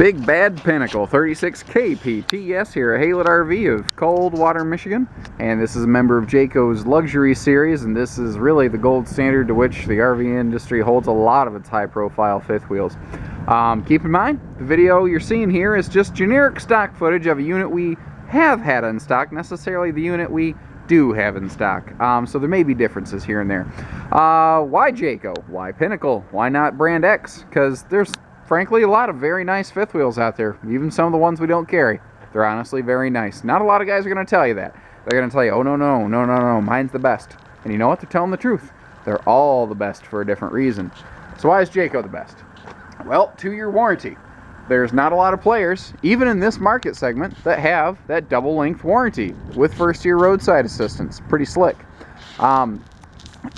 Big Bad Pinnacle 36 KPTS here at Haylett RV of Coldwater, Michigan. And this is a member of Jayco's luxury series, and this is really the gold standard to which the RV industry holds a lot of its high-profile fifth wheels. Keep in mind, the video you're seeing here is just generic stock footage of a unit we have had in stock, necessarily the unit we do have in stock. So there may be differences here and there. Why Jayco? Why Pinnacle? Why not Brand X? Because there's frankly a lot of very nice fifth wheels out there, even some of the ones we don't carry. They're honestly very nice. Not a lot of guys are going to tell you that. They're going to tell you, oh no, mine's the best. And you know what? They're telling the truth. They're all the best for a different reason. So why is Jayco the best? Well, 2-year warranty. There's not a lot of players, even in this market segment, that have that double length warranty with first-year roadside assistance. Pretty slick.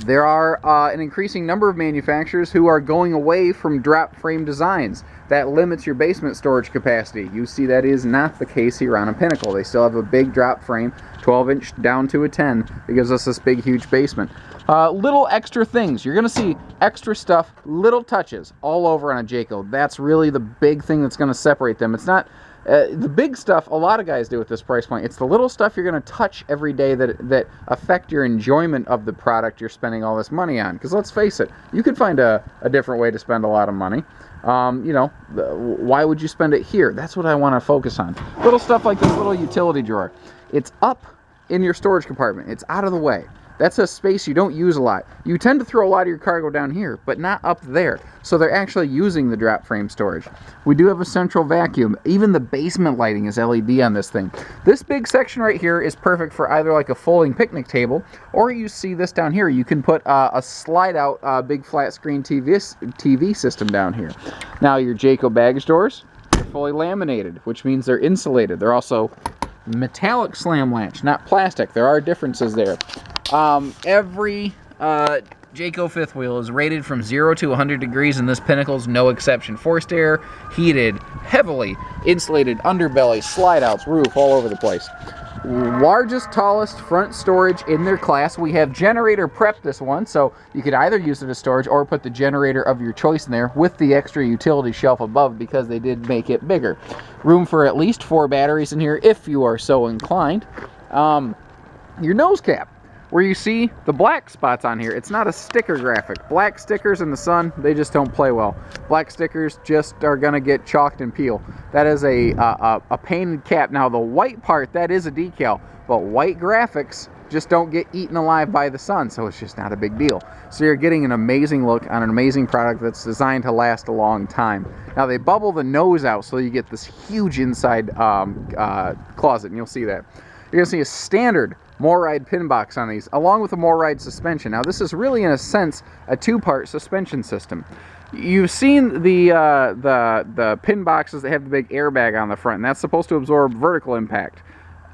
There are an increasing number of manufacturers who are going away from drop frame designs. That limits your basement storage capacity. You see, that is not the case here on a Pinnacle. They still have a big drop frame, 12-inch down to a 10. That gives us this big, huge basement. Little extra things. You're going to see extra stuff, little touches all over on a Jayco. That's really the big thing that's going to separate them. It's not the big stuff a lot of guys do at this price point. It's the little stuff you're going to touch every day that affect your enjoyment of the product you're spending all this money on. Because let's face it, you could find a different way to spend a lot of money. Why would you spend it here? That's what I want to focus on. Little stuff like this little utility drawer. It's up in your storage compartment. It's out of the way. That's a space you don't use a lot. You tend to throw a lot of your cargo down here, but not up there. So they're actually using the drop frame storage. We do have a central vacuum. Even the basement lighting is LED on this thing. This big section right here is perfect for either like a folding picnic table, or you see this down here. You can put a slide out big flat screen TV system down here. Now your Jayco baggage doors are fully laminated, which means they're insulated. They're also metallic slam latch, not plastic. There are differences there. Every Jayco fifth wheel is rated from 0 to 100 degrees, and this Pinnacle's no exception. Forced air, heated, heavily insulated underbelly, slide outs, roof, all over the place. Largest, tallest front storage in their class. We have generator prepped this one, so you could either use it as storage or put the generator of your choice in there with the extra utility shelf above, because they did make it bigger. Room for at least 4 batteries in here if you are so inclined. Your nose cap, where you see the black spots on here, it's not a sticker graphic. Black stickers in the sun, they just don't play well. Black stickers just are gonna get chalked and peel. That is a painted cap. Now the white part, that is a decal, but white graphics just don't get eaten alive by the sun, so it's just not a big deal. So you're getting an amazing look on an amazing product that's designed to last a long time. Now they bubble the nose out so you get this huge inside closet, and you'll see that. You're gonna see a standard MORryde pin box on these, along with a MORryde suspension. Now this is really, in a sense, a 2-part suspension system. You've seen the pin boxes that have the big airbag on the front, and that's supposed to absorb vertical impact.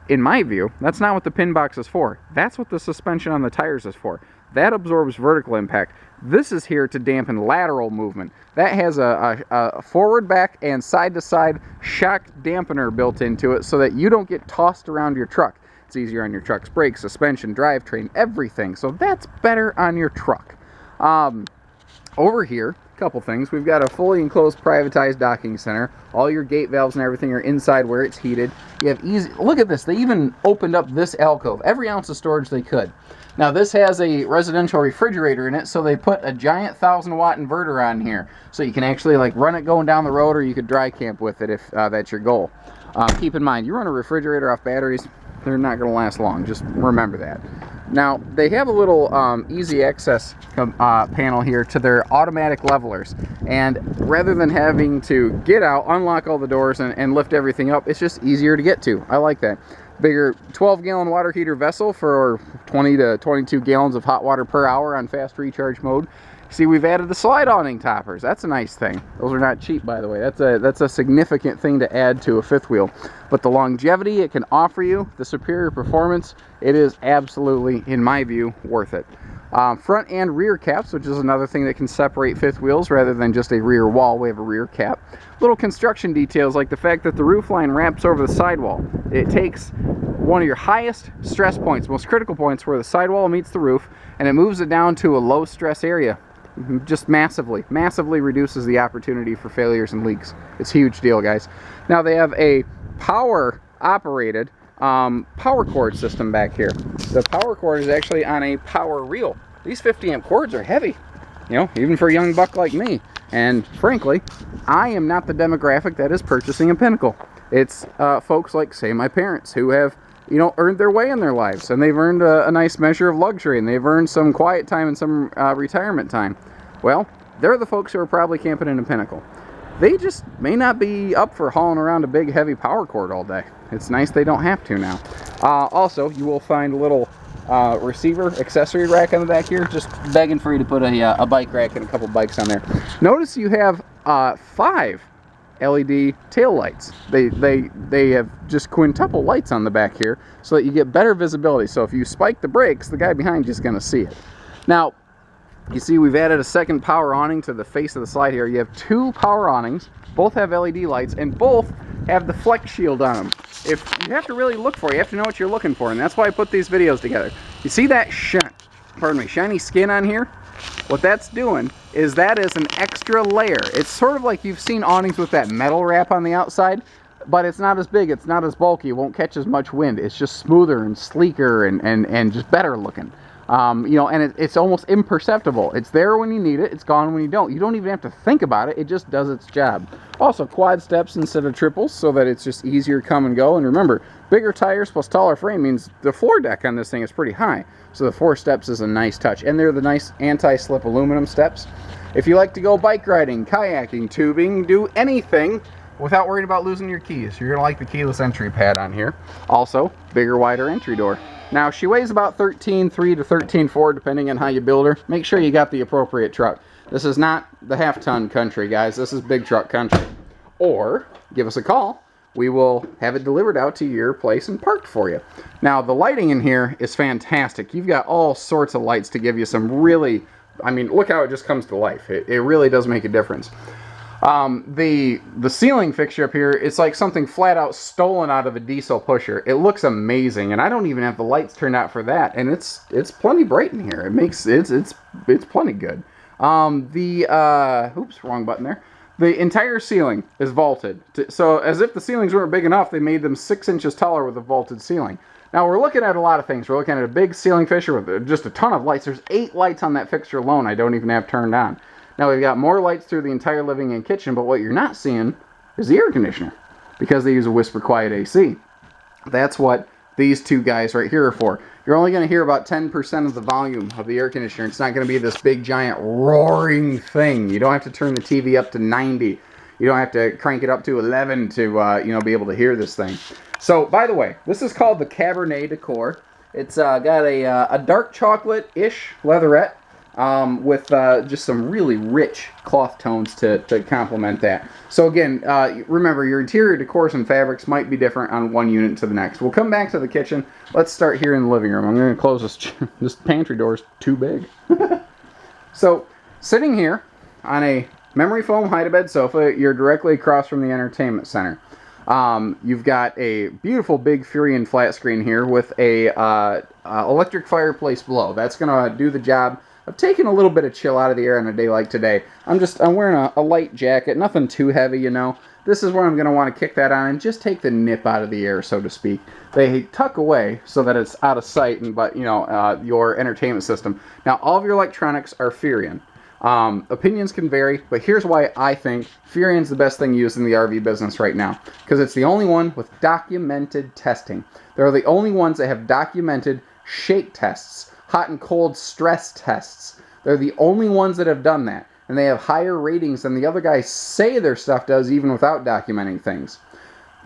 In my view, that's not what the pin box is for. That's what the suspension on the tires is for. That absorbs vertical impact. This is here to dampen lateral movement. That has a forward, back, and side-to-side shock dampener built into it so that you don't get tossed around your truck. It's easier on your truck's brakes, suspension, drivetrain, everything. So that's better on your truck. Over here, a couple things. We've got a fully enclosed privatized docking center. All your gate valves and everything are inside where it's heated. You have easy, look at this. They even opened up this alcove, every ounce of storage they could. Now this has a residential refrigerator in it, so they put a giant 1000-watt inverter on here. So you can actually like run it going down the road, or you could dry camp with it if that's your goal. Keep in mind, you run a refrigerator off batteries, they're not going to last long. Just remember that. Now, they have a little easy access panel here to their automatic levelers. And rather than having to get out, unlock all the doors, and lift everything up, it's just easier to get to. I like that. Bigger 12-gallon water heater vessel for 20 to 22 gallons of hot water per hour on fast recharge mode. See, we've added the slide awning toppers. That's a nice thing. Those are not cheap, by the way. That's a significant thing to add to a fifth wheel. But the longevity it can offer you, the superior performance, it is absolutely, in my view, worth it. Front and rear caps, which is another thing that can separate fifth wheels rather than just a rear wall. We have a rear cap. Little construction details like the fact that the roof line wraps over the sidewall. It takes one of your highest stress points, most critical points, where the sidewall meets the roof, and it moves it down to a low stress area. just massively reduces the opportunity for failures and leaks. It's a huge deal, guys. Now they have a power operated power cord system back here. The power cord is actually on a power reel. These 50 amp cords are heavy, you know, even for a young buck like me. And frankly, I am not the demographic that is purchasing a Pinnacle. It's folks like, say, my parents, who have, you know, earned their way in their lives, and they've earned a nice measure of luxury, and they've earned some quiet time and some retirement time. Well, they're the folks who are probably camping in a Pinnacle. They just may not be up for hauling around a big heavy power cord all day. It's nice they don't have to now. Also, you will find a little receiver accessory rack on the back here, just begging for you to put a bike rack and a couple bikes on there. Notice you have 5 LED tail lights. They have just quintuple lights on the back here so that you get better visibility. So if you spike the brakes, the guy behind you is going to see it. Now, you see we've added a second power awning to the face of the slide here. You have 2 power awnings, both have LED lights, and both have the flex shield on them. If you have to really look for it, you have to know what you're looking for, and that's why I put these videos together. You see that shiny skin on here? What that's doing is that is an extra layer. It's sort of like you've seen awnings with that metal wrap on the outside, but it's not as big, it's not as bulky, it won't catch as much wind. It's just smoother and sleeker and just better looking. You know, and it's almost imperceptible. It's there when you need it, it's gone when you don't. You don't even have to think about it, it just does its job. Also, quad steps instead of triples so that it's just easier to come and go. And remember, bigger tires plus taller frame means the floor deck on this thing is pretty high. So the 4 steps is a nice touch. And they're the nice anti-slip aluminum steps. If you like to go bike riding, kayaking, tubing, do anything without worrying about losing your keys, you're going to like the keyless entry pad on here. Also, bigger, wider entry door. Now, she weighs about 13.3 to 13.4, depending on how you build her. Make sure you got the appropriate truck. This is not the half-ton country, guys. This is big truck country. Or, give us a call. We will have it delivered out to your place and parked for you. Now, the lighting in here is fantastic. You've got all sorts of lights to give you some really, I mean, look how it just comes to life. It really does make a difference. The ceiling fixture up here, it's like something flat out stolen out of a diesel pusher. It looks amazing, and I don't even have the lights turned out for that, and it's plenty bright in here. It makes it's plenty good. Oops, wrong button there. The entire ceiling is vaulted. So as if the ceilings weren't big enough, they made them 6 inches taller with a vaulted ceiling. Now we're looking at a lot of things. We're looking at a big ceiling fixture with just a ton of lights. There's 8 lights on that fixture alone I don't even have turned on. Now we've got more lights through the entire living and kitchen, but what you're not seeing is the air conditioner because they use a whisper quiet AC. That's what these 2 guys right here are for. You're only going to hear about 10% of the volume of the air conditioner. It's not going to be this big giant roaring thing. You don't have to turn the TV up to 90. You don't have to crank it up to 11 to you know, be able to hear this thing. So, by the way, this is called the Cabernet Decor. It's got a dark chocolate-ish leatherette with just some really rich cloth tones to complement that. So again, remember, your interior decors and fabrics might be different on one unit to the next. We'll come back to the kitchen. Let's start here in the living room. I'm going to close this pantry door is too big. So, sitting here on a memory foam hide-a-bed sofa, you're directly across from the entertainment center. You've got a beautiful big Furion flat screen here with a electric fireplace below. That's going to do the job of taking a little bit of chill out of the air on a day like today. I'm wearing a light jacket, nothing too heavy, you know. This is where I'm going to want to kick that on and just take the nip out of the air, so to speak. They tuck away so that it's out of sight, but you know, your entertainment system. Now, all of your electronics are Furion. Opinions can vary, but here's why I think Furion's the best thing used in the RV business right now. Because it's the only one with documented testing. They're the only ones that have documented shake tests, hot and cold stress tests. They're the only ones that have done that. And they have higher ratings than the other guys say their stuff does, even without documenting things.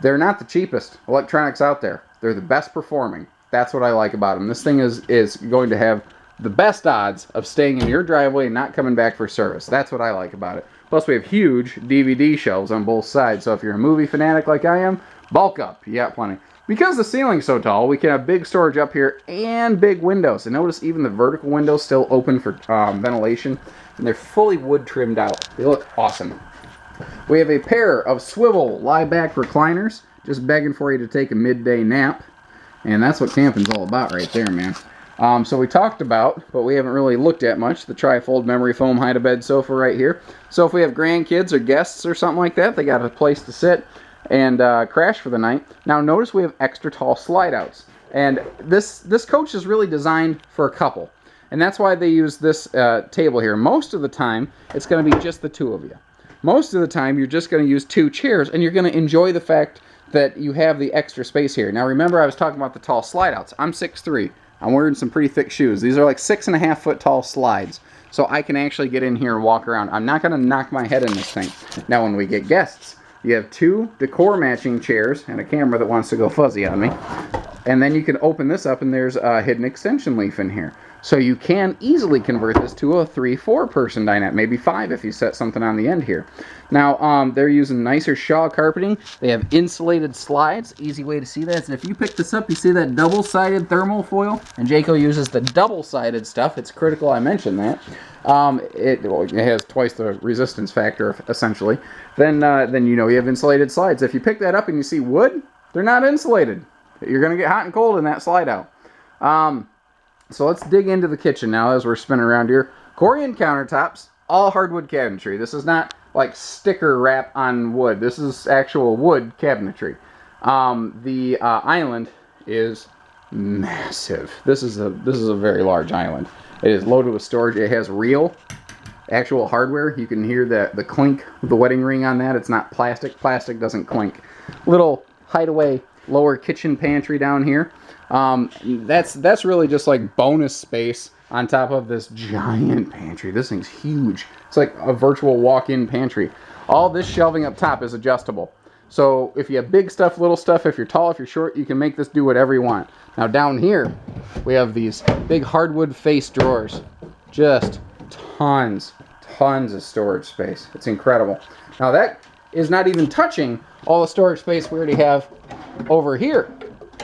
They're not the cheapest electronics out there. They're the best performing. That's what I like about them. This thing is going to have the best odds of staying in your driveway and not coming back for service. That's what I like about it. Plus, we have huge DVD shelves on both sides. So if you're a movie fanatic like I am, bulk up. You got plenty. Because the ceiling's so tall, we can have big storage up here and big windows. And notice even the vertical windows still open for ventilation. And they're fully wood trimmed out. They look awesome. We have a pair of swivel lie-back recliners. Just begging for you to take a midday nap. And that's what camping's all about right there, man. So we talked about, but we haven't really looked at much, the trifold memory foam hide-a-bed sofa right here. So if we have grandkids or guests or something like that, they got a place to sit and crash for the night. Now notice we have extra tall slide outs. And this coach is really designed for a couple. And that's why they use this table here. Most of the time, it's going to be just the two of you. Most of the time, you're just going to use 2 chairs, and you're going to enjoy the fact that you have the extra space here. Now remember, I was talking about the tall slide outs. I'm 6'3". I'm wearing some pretty thick shoes. These are like 6.5 foot tall slides. So I can actually get in here and walk around. I'm not going to knock my head in this thing. Now when we get guests, you have 2 decor matching chairs and a camera that wants to go fuzzy on me. And then you can open this up and there's a hidden extension leaf in here. So you can easily convert this to a 3-4 person dinette, maybe 5 if you set something on the end here. Now, they're using nicer Shaw carpeting. They have insulated slides. Easy way to see that is if you pick this up, you see that double-sided thermal foil, and Jayco uses the double-sided stuff. It's critical I mention that. It has twice the resistance factor, essentially. Then you know you have insulated slides. If you pick that up and you see wood, they're not insulated. You're going to get hot and cold in that slide out. So let's dig into the kitchen now as we're spinning around here. Corian countertops, all hardwood cabinetry. This is not like sticker wrap on wood. This is actual wood cabinetry. The island is massive. This is a very large island. It is loaded with storage. It has real, actual hardware. You can hear the clink of the wedding ring on that. It's not plastic. Plastic doesn't clink. Little hideaway lower kitchen pantry down here. That's really just like bonus space on top of this giant pantry. This thing's huge. It's like a virtual walk-in pantry. All this shelving up top is adjustable. So if you have big stuff, little stuff, if you're tall, if you're short, you can make this do whatever you want. Now down here, we have these big hardwood face drawers. Just tons of storage space. It's incredible. Now that is not even touching all the storage space we already have over here.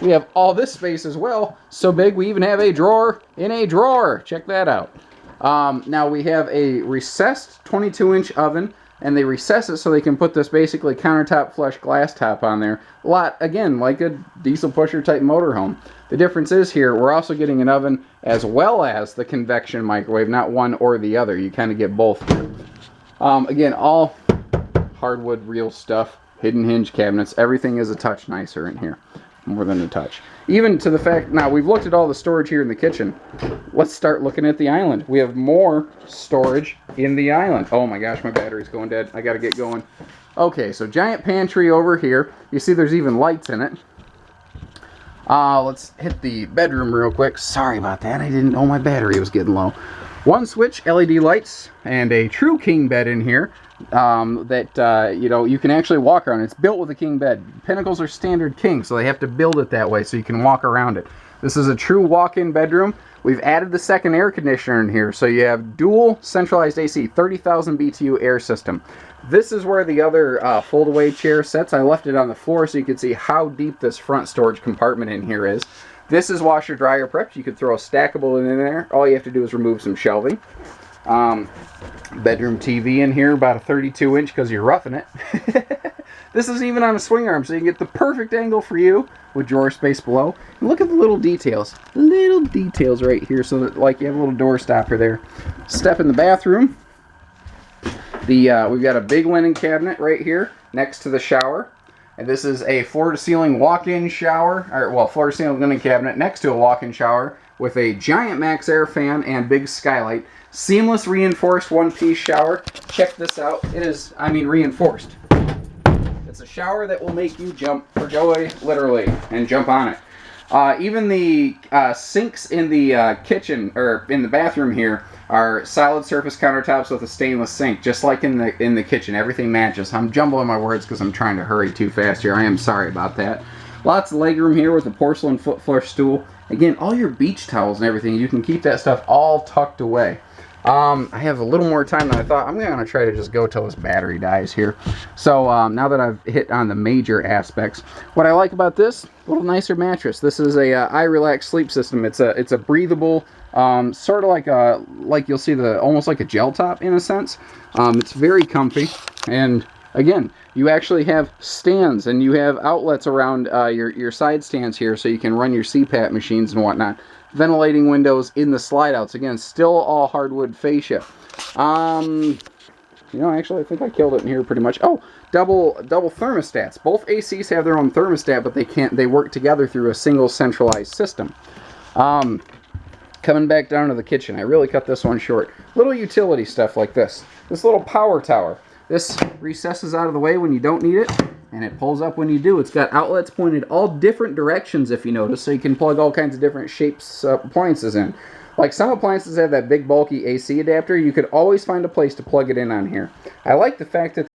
We have all this space as well. So big, we even have a drawer in a drawer. Check that out. Now we have a recessed 22-inch oven, and they recess it so they can put this basically countertop flush glass top on there. A lot, again, like a diesel pusher type motorhome. The difference is here, we're also getting an oven as well as the convection microwave, not one or the other. You kind of get both here. Again, all hardwood, real stuff, hidden hinge cabinets. Everything is a touch nicer in here. More than a touch. Even to the fact, now we've looked at all the storage here in the kitchen. Let's start looking at the island. We have more storage in the island. Oh my gosh, my battery's going dead. I gotta get going. Okay, so giant pantry over here. You see there's even lights in it. Let's hit the bedroom real quick. Sorry about that. I didn't know my battery was getting low. One switch, LED lights, and a true king bed in here. You know, you can actually walk around. It's built with a king bed. Pinnacles are standard king, so they have to build it that way so you can walk around it. This is a true walk-in bedroom. We've added the second air conditioner in here, so you have dual centralized AC, 30,000 BTU air system. This is where the other fold-away chair sits. I left it on the floor so you can see how deep this front storage compartment in here is. This is washer dryer prepped. You could throw a stackable in there. All you have to do is remove some shelving. Bedroom TV in here, about a 32-inch because you're roughing it. This is even on a swing arm, so you can get the perfect angle for you with drawer space below. And look at the little details. Little details right here, so that like you have a little door stopper there. Step in the bathroom. We've got a big linen cabinet right here next to the shower. And this is a floor-to-ceiling walk-in shower, or well, floor-to-ceiling linen cabinet next to a walk-in shower with a giant Max Air fan and big skylight. Seamless reinforced one-piece shower. Check this out. It is, I mean, reinforced. It's a shower that will make you jump for joy, literally, and jump on it. Even the sinks in the kitchen, or in the bathroom here, are solid surface countertops with a stainless sink, just like in the kitchen. Everything matches. I'm jumbling my words because I'm trying to hurry too fast here. I am sorry about that. Lots of legroom here with a porcelain foot flush stool. Again, all your beach towels and everything, you can keep that stuff all tucked away. I have a little more time than I thought. I'm going to try to just go till this battery dies here. So now that I've hit on the major aspects, what I like about this, a little nicer mattress. This is a iRelax sleep system. It's a breathable, sort of like you'll see almost like a gel top in a sense. It's very comfy, and again, you actually have stands and you have outlets around your side stands here, so you can run your CPAP machines and whatnot. ventilating windows in the slide outs. Again, still all hardwood fascia. You know, actually, I think I killed it in here pretty much. Oh, double thermostats. Both ACs have their own thermostat, but they work together through a single centralized system. Coming back down to the kitchen, I really cut this one short. Little utility stuff like this. This little power tower. This recesses out of the way when you don't need it, and it pulls up when you do. It's got outlets pointed all different directions, if you notice, so you can plug all kinds of different shapes appliances in. Like some appliances have that big bulky AC adapter, you could always find a place to plug it in on here. I like the fact that